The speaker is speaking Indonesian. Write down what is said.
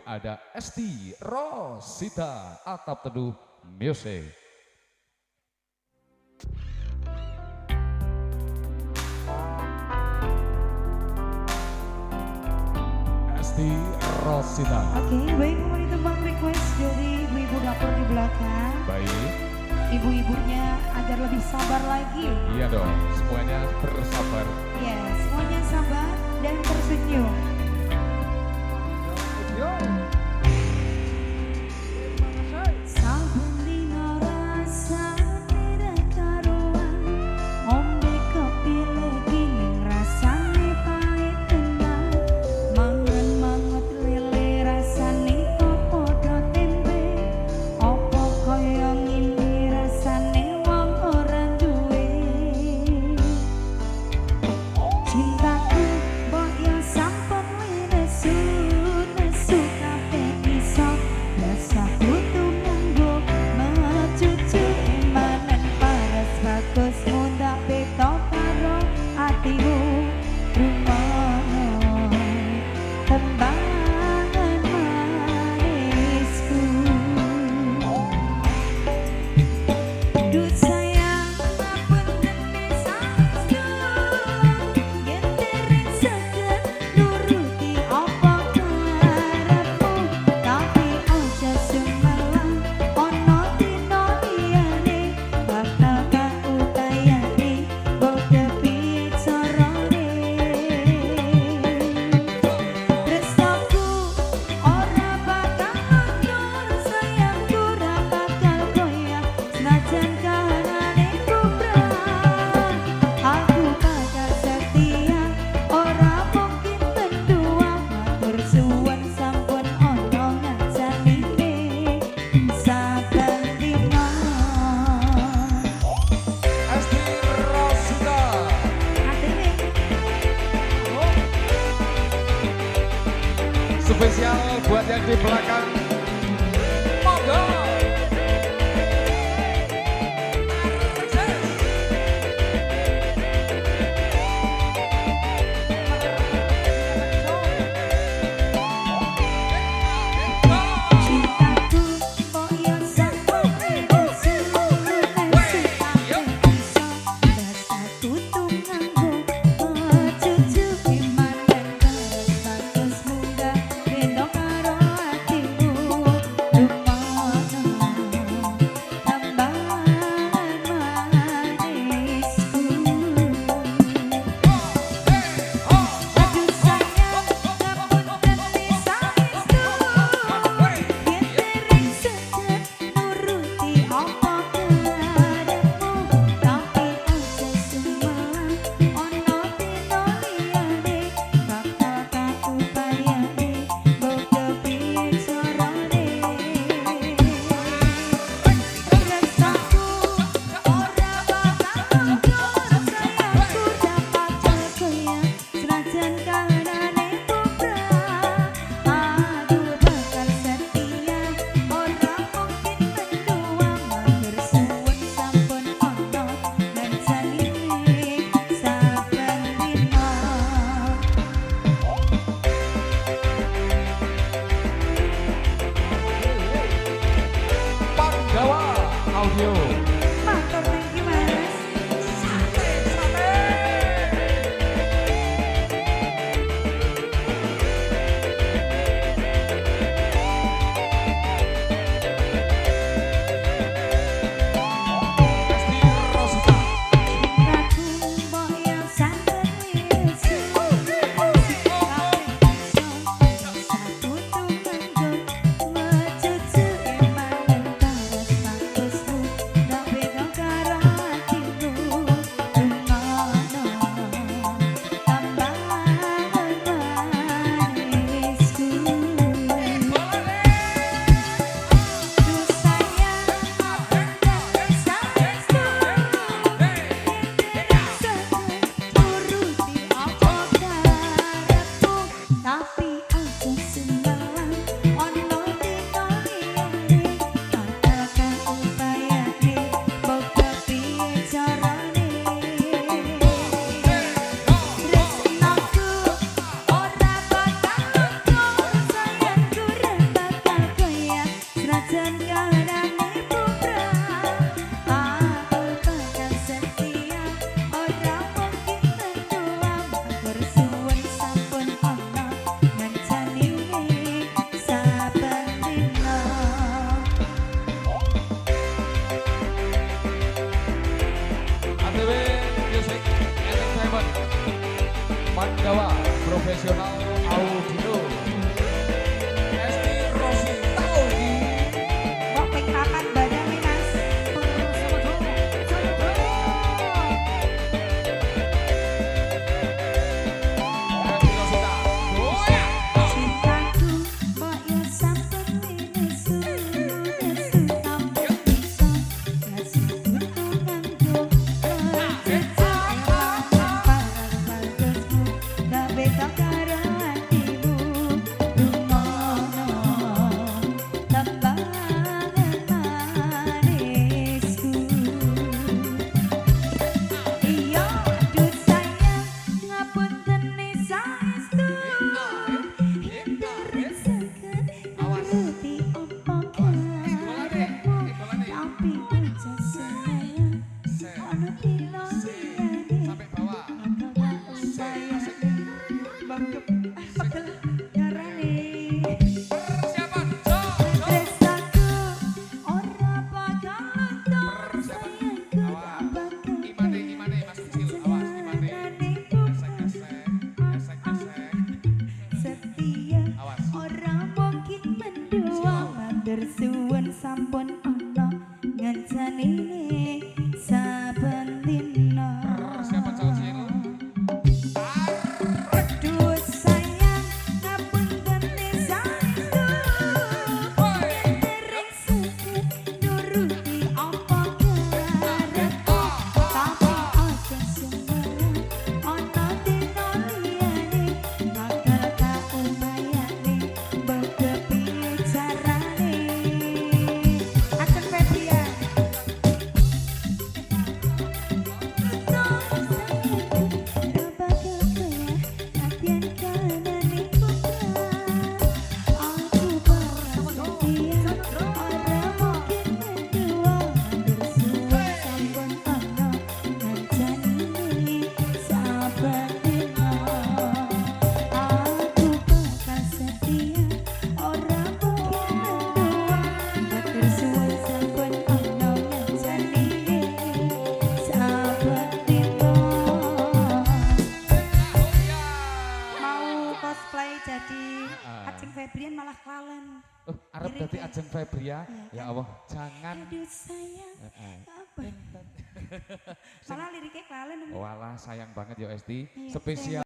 ada Esti Rosita Atap Teduh Music. Esti Rosita. Oke, baik, mau ditebang request dari ibu-ibu dapur di belakang. Baik. Ibu-ibunya agar lebih sabar lagi. Iya dong, semuanya bersabar. Ya, semuanya sabar dan tersenyum. Spesial buat yang di belakang. Monggo. Gendong karo hatimu Profesional audio Esti Rosita Ogi. Kok ping papat badannya mas. Esti Rosita goyang. Cintaku mbok ya sampun winesu nesu sampai bisa ngasih tuntungan yo. Gawe karo hatimu rumono tembangan manisku. Iya aduh sayang ngapunten saestu hindarseken nuruti apa karepmu tapi aja sayang ana tilane Sampai bawah. pegel ngarane Persiapan. Jo. tresnaku ora bakal entuk sayangku Awas. gak bakal Imane Mas Kecil. Awas imane. Esek-esek. setia Awas. ora mungkin mendua matur suwun sampun ana ngancanine saben dina. Persiapan Kecil. Aduh sayang ngapunten saestu dereng sukit nuruti apa karepmu tapi aja sembarang ana dina liyane bakal kaumayane mbok kepiye carane. Ajeng Febrian cosplay jadi Ajeng Febrian malah kelalen. Arep dadi Ajeng Febria. Iya, Ya kan? Allah, jangan. Aduh sayang, apa? Malah liriknya kelalen. Walah sayang banget ya Esti. Iya, Spesial